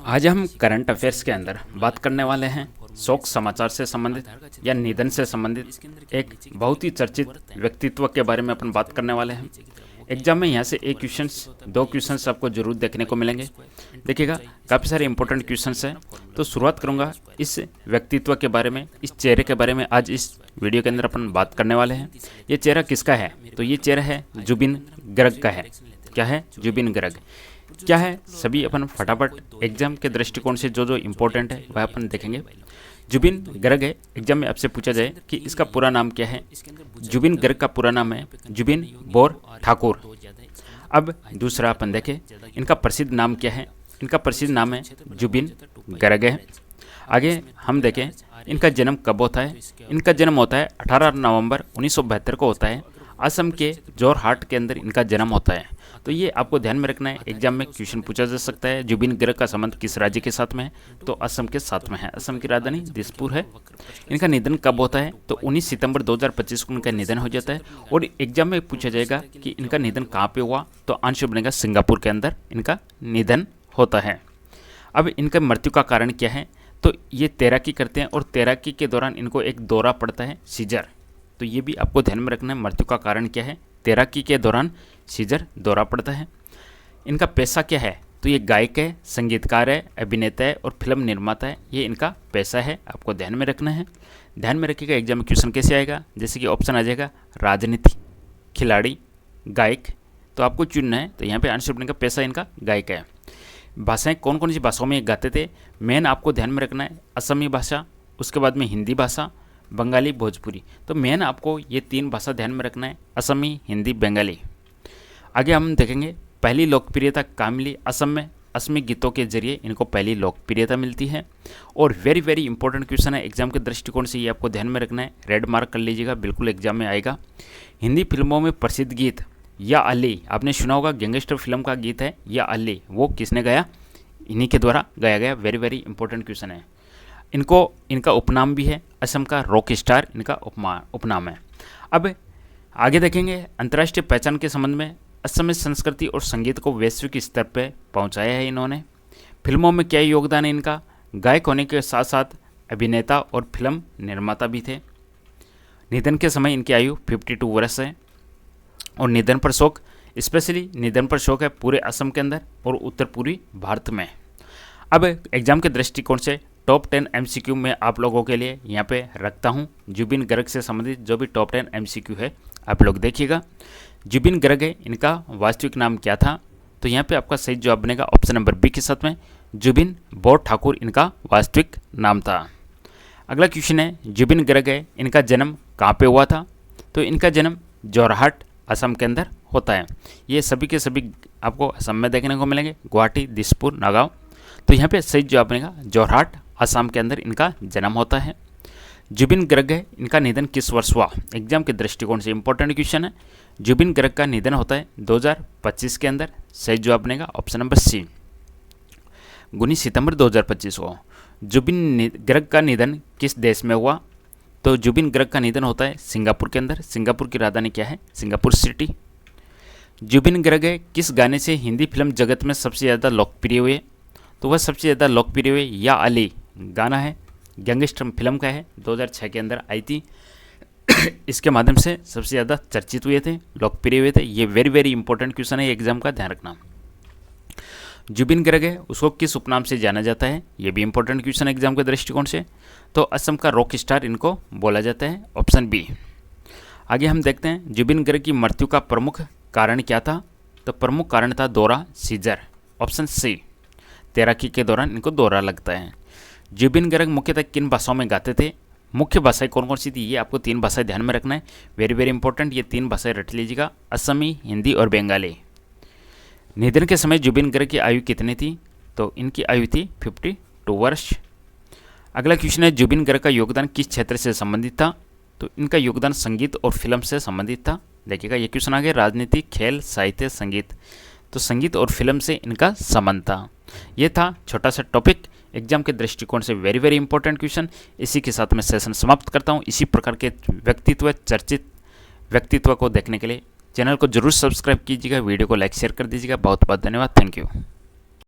आज हम current affairs के अंदर बात करने वाले हैं शोक समाचार से संबंधित या निधन से संबंधित एक बहुत ही चर्चित व्यक्तित्व के बारे में अपन बात करने वाले हैं। एग्जाम में यहाँ से एक क्वेश्चंस, दो क्वेश्चंस आपको जरूर देखने को मिलेंगे। देखिएगा, काफ़ी सारे इंपॉर्टेंट क्वेश्चंस हैं। तो शुरुआत करूँगा इस व्यक्तित्व के बारे में, इस चेहरे के बारे में। आज इस वीडियो के अंदर अपन बात करने वाले हैं। ये चेहरा किसका है? तो ये चेहरा है जुबिन गर्ग का है। क्या है? जुबिन गर्ग। क्या है? सभी अपन फटाफट एग्जाम के दृष्टिकोण से जो जो इम्पोर्टेंट है वह अपन देखेंगे। जुबिन गर्ग है। एग्जाम में आपसे पूछा जाए कि इसका पूरा नाम क्या है? जुबिन गर्ग का पूरा नाम है जुबिन बोर ठाकुर। अब दूसरा अपन देखें, इनका प्रसिद्ध नाम क्या है? इनका प्रसिद्ध नाम है जुबिन गर्ग है। आगे हम देखें, इनका जन्म कब होता है? इनका जन्म होता है 18 नवंबर 1972 को होता है। असम के जोरहाट के अंदर इनका जन्म होता है। तो ये आपको ध्यान में रखना है, एग्जाम में क्वेश्चन पूछा जा सकता है। जुबिन गर्ग का संबंध किस राज्य के साथ में है? तो असम के साथ में है। असम की राजधानी दिसपुर है। इनका निधन कब होता है? तो 19 सितंबर 2025 को इनका निधन हो जाता है। और एग्जाम में पूछा जाएगा कि इनका निधन कहाँ पे हुआ? तो आंसर बनेगा सिंगापुर के अंदर इनका निधन होता है। अब इनका मृत्यु का कारण क्या है? तो ये तैराकी करते हैं और तैराकी के दौरान इनको एक दौरा पड़ता है, सीजर। तो ये भी आपको ध्यान में रखना है, मृत्यु का कारण क्या है? तैराकी के दौरान सीजर दौरा पड़ता है। इनका पेशा क्या है? तो ये गायक है, संगीतकार है, अभिनेता है और फिल्म निर्माता है। ये इनका पेशा है, आपको ध्यान में रखना है। ध्यान में रखिएगा, एग्जाम में क्वेश्चन कैसे आएगा। जैसे कि ऑप्शन आ जाएगा राजनीति, खिलाड़ी, गायक। तो आपको चुनना है। तो यहाँ पे आंसर बनेगा पेशा इनका गायक है। भाषाएं कौन कौन सी भाषाओं में गाते थे? मेन आपको ध्यान में रखना है असमी भाषा, उसके बाद में हिंदी भाषा, बंगाली, भोजपुरी। तो मेन आपको ये तीन भाषा ध्यान में रखना है, असमी, हिंदी, बंगाली। आगे हम देखेंगे पहली लोकप्रियता कहाँ मिली? असम में असमी गीतों के जरिए इनको पहली लोकप्रियता मिलती है। और वेरी वेरी इंपॉर्टेंट क्वेश्चन है एग्जाम के दृष्टिकोण से, ये आपको ध्यान में रखना है, रेड मार्क कर लीजिएगा, बिल्कुल एग्जाम में आएगा। हिंदी फिल्मों में प्रसिद्ध गीत या अली, आपने सुना होगा, गैंगस्टर फिल्म का गीत है या अली, वो किसने गाया? इन्हीं के द्वारा गाया गया। वेरी वेरी इंपॉर्टेंट क्वेश्चन है। इनका उपनाम भी है, असम का रॉक स्टार इनका उपनाम है। अब आगे देखेंगे अंतर्राष्ट्रीय पहचान के संबंध में। असम में संस्कृति और संगीत को वैश्विक स्तर पर पहुंचाया है इन्होंने। फिल्मों में क्या योगदान है इनका? गायक होने के साथ साथ अभिनेता और फिल्म निर्माता भी थे। निधन के समय इनकी आयु 52 वर्ष है। और निधन पर शोक, स्पेशली निधन पर शोक है पूरे असम के अंदर और उत्तर पूर्वी भारत में। अब एग्जाम के दृष्टिकोण से टॉप 10 MCQ में आप लोगों के लिए यहाँ पे रखता हूँ। जुबिन गर्ग से संबंधित जो भी टॉप 10 MCQ है आप लोग देखिएगा। जुबिन गर्ग है, इनका वास्तविक नाम क्या था? तो यहाँ पे आपका सही जवाब बनेगा ऑप्शन नंबर बी के साथ में, जुबिन बोर ठाकुर इनका वास्तविक नाम था। अगला क्वेश्चन है, जुबिन गर्ग है, इनका जन्म कहाँ पे हुआ था? तो इनका जन्म जोरहाट असम के अंदर होता है। ये सभी के सभी आपको असम में देखने को मिलेंगे, गुवाहाटी, दिसपुर, नागांव। तो यहाँ पे सही जवाब बनेगा जोरहाट असम के अंदर इनका जन्म होता है। जुबिन गर्ग है, इनका निधन किस वर्ष हुआ? एग्जाम के दृष्टिकोण से इंपॉर्टेंट क्वेश्चन है। जुबिन गर्ग का निधन होता है 2025 के अंदर। सही जवाब बनेगा ऑप्शन नंबर सी, 19 सितंबर 2025 को। जुबिन गर्ग का निधन किस देश में हुआ? तो जुबिन गर्ग का निधन होता है सिंगापुर के अंदर। सिंगापुर की राजधानी क्या है? Singapore city. जुबिन गर्ग है, किस गाने से हिंदी फिल्म जगत में सबसे ज़्यादा लोकप्रिय हुए? तो वह सबसे ज़्यादा लोकप्रिय हुए या अली गाना है, गैंगस्टर फिल्म का है, 2006 के अंदर आई थी। इसके माध्यम से सबसे ज़्यादा चर्चित हुए थे, लोकप्रिय हुए थे। ये वेरी वेरी इंपॉर्टेंट क्वेश्चन है एग्जाम का, ध्यान रखना। जुबिन गर्ग है, उसको किस उपनाम से जाना जाता है? ये भी इंपॉर्टेंट क्वेश्चन है एग्जाम के दृष्टिकोण से। तो असम का रॉक स्टार इनको बोला जाता है, ऑप्शन बी। आगे हम देखते हैं जुबिन गर्ग की मृत्यु का प्रमुख कारण क्या था? तो प्रमुख कारण था दौरा, सीजर, ऑप्शन सी। तैराकी के दौरान इनको दौरा लगता है। जुबिन गर्ग मुख्यतः किन भाषाओं में गाते थे? मुख्य भाषाएं कौन कौन सी थी? ये आपको तीन भाषाएं ध्यान में रखना है, वेरी वेरी इंपॉर्टेंट। ये तीन भाषाएं रट लीजिएगा, असमी, हिंदी और बंगाली। निधन के समय जुबिन गर्ग की आयु कितनी थी? तो इनकी आयु थी 52 वर्ष। अगला क्वेश्चन है, जुबिन गर्ग का योगदान किस क्षेत्र से संबंधित था? तो इनका योगदान संगीत और फिल्म से संबंधित था। देखिएगा ये क्वेश्चन आ गया, राजनीति, खेल, साहित्य, संगीत। तो संगीत और फिल्म से इनका संबंध था। ये था छोटा सा टॉपिक एग्जाम के दृष्टिकोण से, वेरी वेरी इंपॉर्टेंट क्वेश्चन। इसी के साथ मैं सेशन समाप्त करता हूँ। इसी प्रकार के व्यक्तित्व, चर्चित व्यक्तित्व को देखने के लिए चैनल को जरूर सब्सक्राइब कीजिएगा, वीडियो को लाइक शेयर कर दीजिएगा। बहुत बहुत धन्यवाद, थैंक यू।